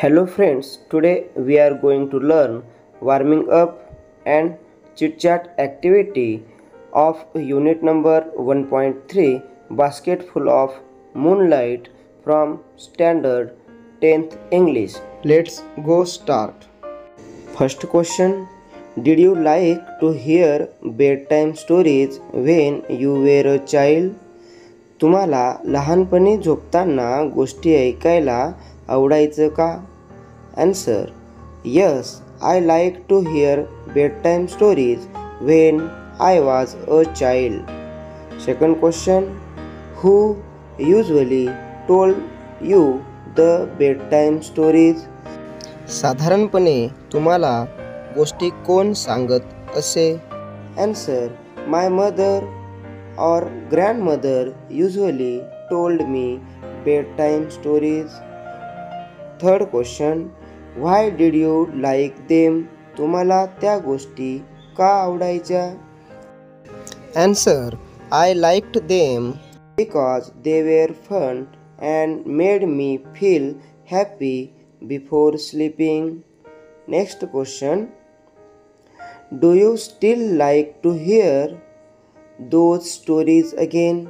Hello friends, today we are going to learn warming up and chit chat activity of unit number 1.3 basket full of moonlight from standard 10th English. Let's go start. First question, did you like to hear bedtime stories when you were a child? तुम्हाला लहानपणी झोपताना गोष्टी ऐकायला आवडायचं का? Answer, yes, I like to hear bedtime stories when I was a child. Second question, who usually told you the bedtime stories? साधारणपणे तुम्हाला गोष्टी कोण सांगत असे? Answer, my mother or grandmother usually told me bedtime stories. Third question, why did you like them? तुम्हाला त्या गोष्टी का आवडायच्या? Answer, I liked them because they were fun and made me feel happy before sleeping. Next question, do you still like to hear those stories again?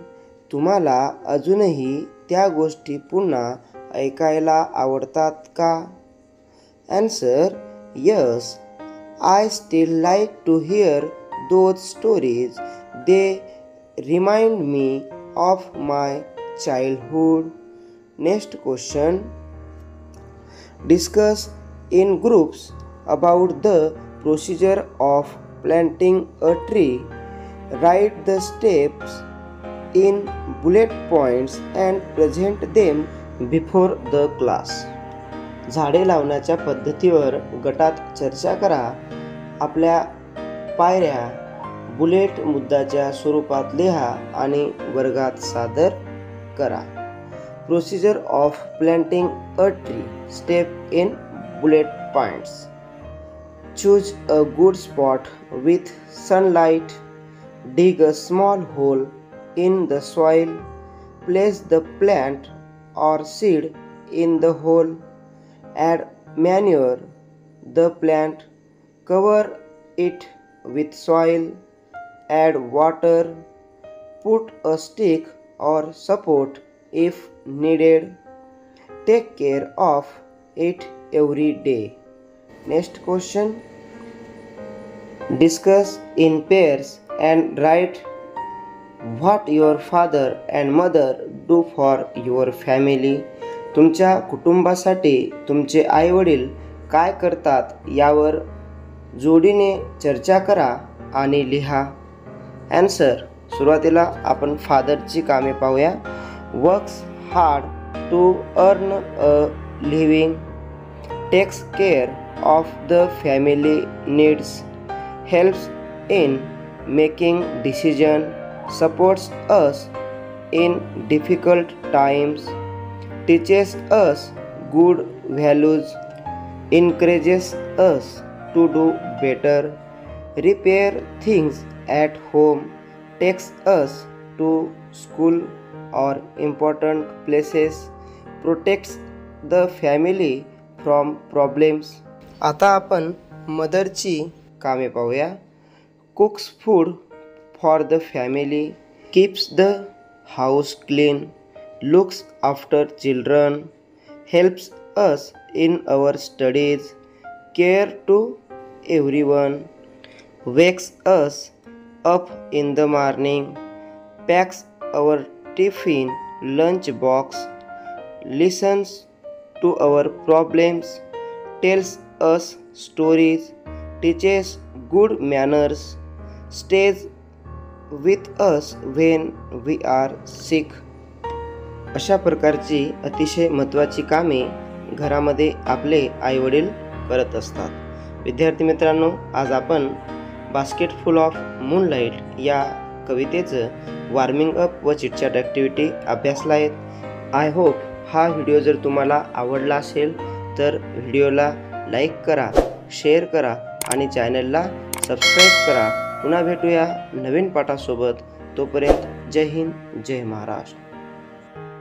तुम्हाला अजूनही त्या गोष्टी पुन्हा ऐकायला आवडतात का? Answer, yes, I still like to hear those stories. They remind me of my childhood. Next question, discuss in groups about the procedure of planting a tree. Write the steps in bullet points and present them before the class. झाडे लावण्याच्या पद्धतीवर गटात चर्चा करा. आपल्या पायऱ्या bullet मुद्द्याच्या स्वरूपात लिहा आणि वर्गात सादर करा. Procedure of planting a tree. Step in bullet points. Choose a good spot with sunlight. Dig a small hole in the soil. Place the plant or seed in the hole. Add manure the plant. Cover it with soil. Add water. Put a stick or support if needed. Take care of it every day. Next question, discuss in pairs and write what your father and mother do for your family. तुमच्या कुटुंबासाठी तुमचे आई वडील काय करतात यावर जोडीने चर्चा करा आणि लिहा. Answer, सुरुवातीला आपण फादरची कामे पाहूया. Works hard to earn a living. Takes care of the family needs. Helps in making decision. Supports us in difficult times. Teaches us good values. Encourages us to do better. Repair things at home. Takes us to school or important places. Protects the family from problems. आता आपण मदरची कामे पाहूया. Cooks food for the family. Keeps the house clean. Looks after children. Helps us in our studies. Care to everyone. Wakes us up in the morning. Packs our tiffin lunch box. Listens to our problems. Tells us stories. Teaches good manners. Stays with us when we are sick. अशा प्रकारची अतिशय महत्त्वाची कामे घरामध्ये आपले आईवडील करत असतात. विद्यार्थी मित्रांनो, आज आपण बास्केट फुल ऑफ मूनलाईट या कवितेचं वॉर्मिंग अप व चिटचॅट ॲक्टिव्हिटी अभ्यासला आहेत. आय होप हा व्हिडिओ जर तुम्हाला आवडला असेल तर व्हिडिओला लाईक करा, शेअर करा आणि चॅनलला सबस्क्राईब करा. पुन्हा भेटूया नवीन पाठासोबत. तोपर्यंत जय हिंद, जय महाराष्ट्र.